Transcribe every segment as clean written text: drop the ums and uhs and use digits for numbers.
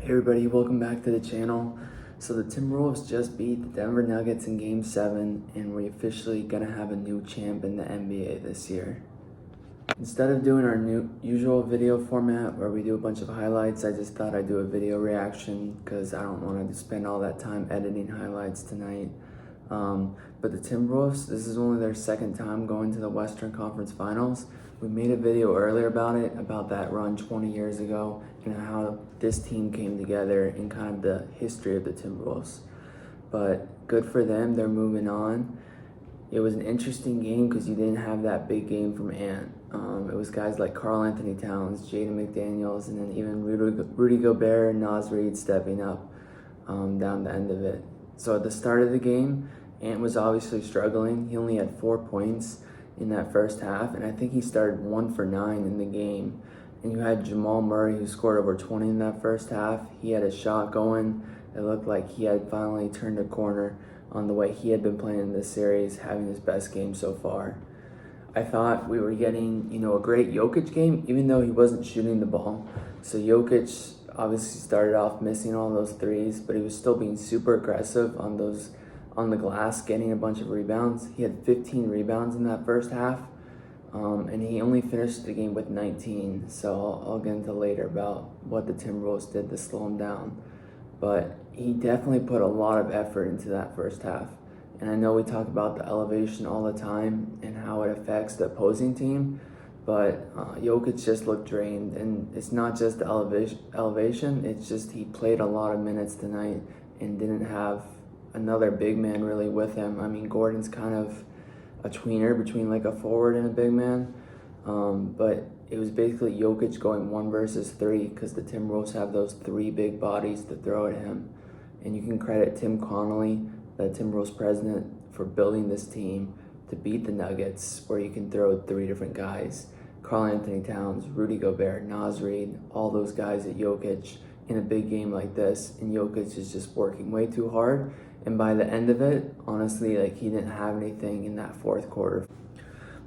Hey everybody, welcome back to the channel. So the Timberwolves just beat the Denver Nuggets in Game 7, and we're officially gonna have a new champ in the NBA this year. Instead of doing our usual video format where we do a bunch of highlights, I just thought I'd do a video reaction because I don't want to spend all that time editing highlights tonight. But the Timberwolves, this is only their second time going to the Western Conference Finals. We made a video earlier about that run 20 years ago, and how this team came together and kind of the history of the Timberwolves. But good for them, they're moving on. It was an interesting game because you didn't have that big game from Ant. It was guys like Karl Anthony Towns, Jaden McDaniels, and then even Rudy Gobert and Naz Reid stepping up down the end of it. So at the start of the game, Ant was obviously struggling. He only had 4 points in that first half, and I think he started 1 for 9 in the game. And you had Jamal Murray, who scored over 20 in that first half. He had a shot going. It looked like he had finally turned a corner on the way he had been playing in this series, having his best game so far. I thought we were getting, a great Jokic game, even though he wasn't shooting the ball. So Jokic obviously started off missing all those threes, but he was still being super aggressive on the glass, getting a bunch of rebounds. He had 15 rebounds in that first half, and he only finished the game with 19. So I'll get into later about what the Timberwolves did to slow him down. But he definitely put a lot of effort into that first half. And I know we talk about the elevation all the time and how it affects the opposing team, but Jokic just looked drained. And it's not just the elevation, it's just he played a lot of minutes tonight and didn't have another big man really with him. I mean, Gordon's kind of a tweener between like a forward and a big man, but it was basically Jokic going 1 versus 3 because the Timberwolves have those 3 big bodies to throw at him. And you can credit Tim Connolly, the Timberwolves president, for building this team to beat the Nuggets, where you can throw 3 different guys: Karl Anthony Towns, Rudy Gobert, Naz Reid, all those guys at Jokic in a big game like this. And Jokic is just working way too hard. And by the end of it, honestly, he didn't have anything in that fourth quarter.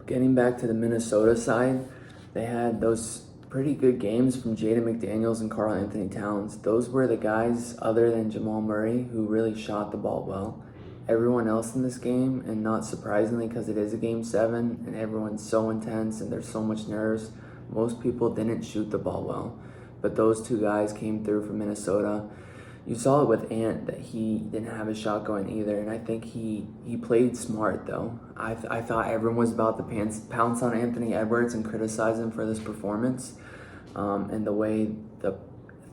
Getting back to the Minnesota side, they had those pretty good games from Jaden McDaniels and Karl Anthony Towns. Those were the guys, other than Jamal Murray, who really shot the ball well. Everyone else in this game, and not surprisingly because it is a Game 7 and everyone's so intense and there's so much nerves, most people didn't shoot the ball well. But those 2 guys came through for Minnesota. You saw it with Ant that he didn't have a shot going either, and I think he played smart though. I thought everyone was about to pounce on Anthony Edwards and criticize him for this performance and the way the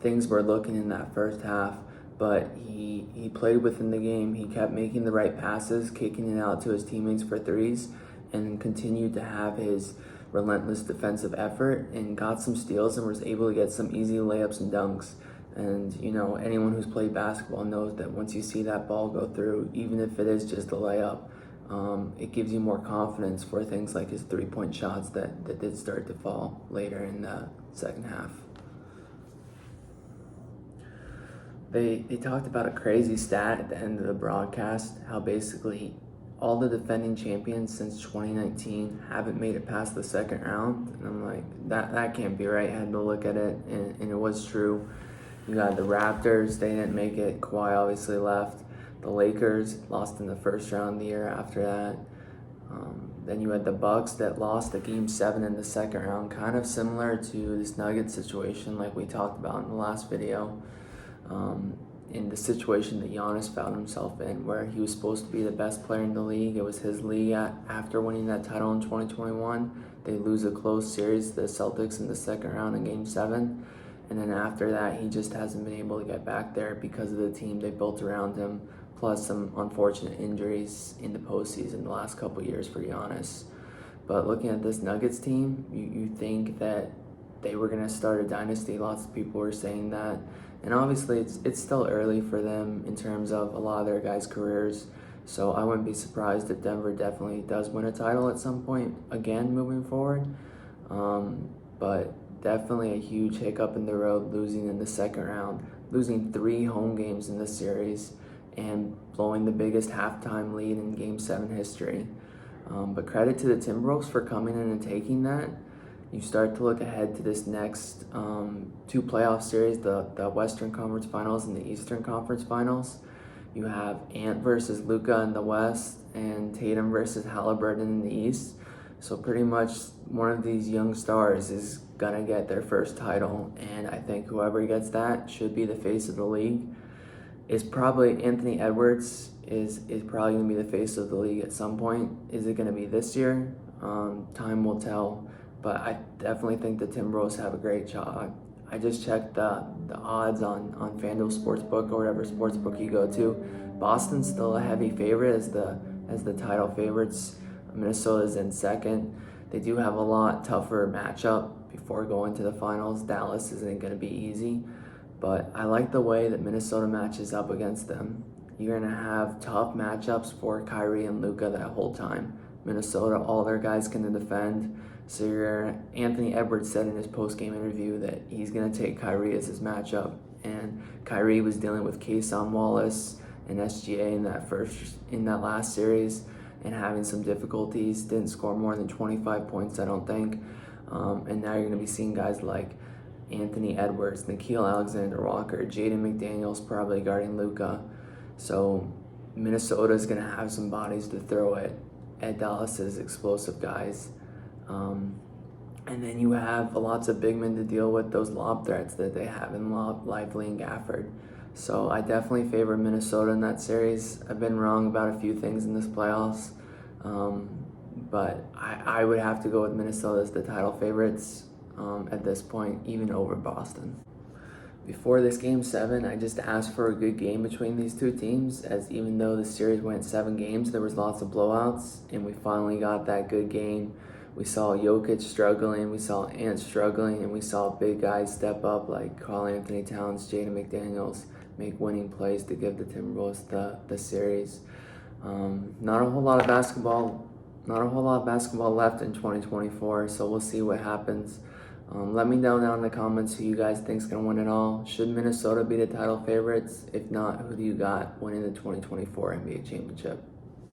things were looking in that first half. But he played within the game. He kept making the right passes, kicking it out to his teammates for threes, and continued to have his relentless defensive effort and got some steals and was able to get some easy layups and dunks. And, anyone who's played basketball knows that once you see that ball go through, even if it is just a layup, it gives you more confidence for things like his 3-point shots that did start to fall later in the second half. They talked about a crazy stat at the end of the broadcast, how basically all the defending champions since 2019 haven't made it past the second round. And I'm like, that can't be right. I had to look at it, and it was true. You got the Raptors, they didn't make it. Kawhi obviously left. The Lakers lost in the first round the year after that. Then you had the Bucks that lost the Game 7 in the second round, kind of similar to this Nuggets situation like we talked about in the last video. In the situation that Giannis found himself in, where he was supposed to be the best player in the league. It was his league after winning that title in 2021. They lose a close series to the Celtics in the second round in Game 7. And then after that, he just hasn't been able to get back there because of the team they built around him, plus some unfortunate injuries in the postseason the last couple years for Giannis. But looking at this Nuggets team, you think that they were going to start a dynasty. Lots of people were saying that. And obviously, it's still early for them in terms of a lot of their guys' careers. So I wouldn't be surprised if Denver definitely does win a title at some point again moving forward. But definitely a huge hiccup in the road, losing in the second round, losing 3 home games in this series, and blowing the biggest halftime lead in Game 7 history. But credit to the Timberwolves for coming in and taking that. you start to look ahead to this next two playoff series, the Western Conference Finals and the Eastern Conference Finals. You have Ant versus Luka in the West and Tatum versus Halliburton in the East. So pretty much one of these young stars is gonna get their first title, and I think whoever gets that should be the face of the league. Is probably Anthony Edwards is probably gonna be the face of the league at some point. Is it gonna be this year? Time will tell. But I definitely think the Timberwolves have a great shot. I just checked the odds on FanDuel Sportsbook or whatever sportsbook you go to. Boston's still a heavy favorite as the title favorites. Minnesota's in second. They do have a lot tougher matchup before going to the finals. Dallas isn't going to be easy, but I like the way that Minnesota matches up against them. You're going to have tough matchups for Kyrie and Luka that whole time. Minnesota, all their guys can defend. So Anthony Edwards said in his post-game interview that he's going to take Kyrie as his matchup. And Kyrie was dealing with Kason Wallace and SGA in that last series and having some difficulties. Didn't score more than 25 points, I don't think. And now you're going to be seeing guys like Anthony Edwards, Nickeil Alexander-Walker, Jaden McDaniels probably guarding Luka. So Minnesota's going to have some bodies to throw at Dallas's explosive guys. And then you have lots of big men to deal with those lob threats that they have in Lively and Gafford. So I definitely favor Minnesota in that series. I've been wrong about a few things in this playoffs, but I would have to go with Minnesota as the title favorites at this point, even over Boston. Before this Game 7, I just asked for a good game between these two teams, as even though the series went 7 games, there was lots of blowouts, and we finally got that good game. We saw Jokic struggling, we saw Ant struggling, and we saw big guys step up like Karl-Anthony Towns, Jaden McDaniels, make winning plays to give the Timberwolves the series. Not a whole lot of basketball left in 2024, so we'll see what happens. Let me know down in the comments who you guys think is going to win it all. Should Minnesota be the title favorites? If not, who do you got winning the 2024 NBA championship?